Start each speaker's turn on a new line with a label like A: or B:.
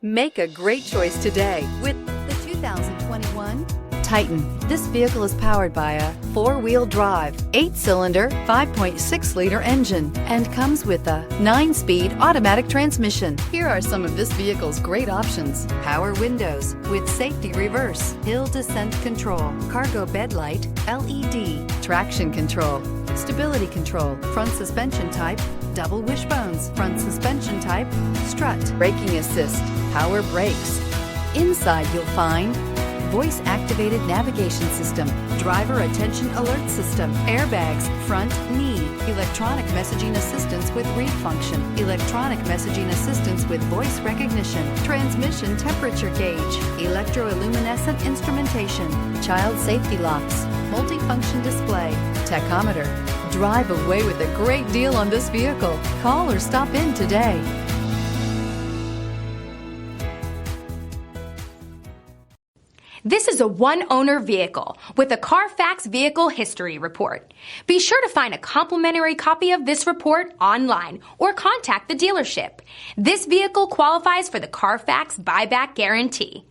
A: Make a great choice today with the 2021 Titan. This vehicle is powered by a 4-wheel drive, 8-cylinder, 5.6-liter engine and comes with a 9-speed automatic transmission. Here are some of this vehicle's great options: power windows with safety reverse, hill descent control, cargo bed light, LED, traction control, stability control, front suspension type, double wishbones, front suspension type, strut, braking assist, power brakes. Inside you'll find voice-activated navigation system, driver attention alert system, airbags, front knee, electronic messaging assistance with read function, electronic messaging assistance with voice recognition, transmission temperature gauge, electroluminescent instrumentation, child safety locks, multifunction display, tachometer. Drive away with a great deal on this vehicle. Call or stop in today.
B: This is a one-owner vehicle with a Carfax Vehicle History Report. Be sure to find a complimentary copy of this report online or contact the dealership. This vehicle qualifies for the Carfax Buyback Guarantee.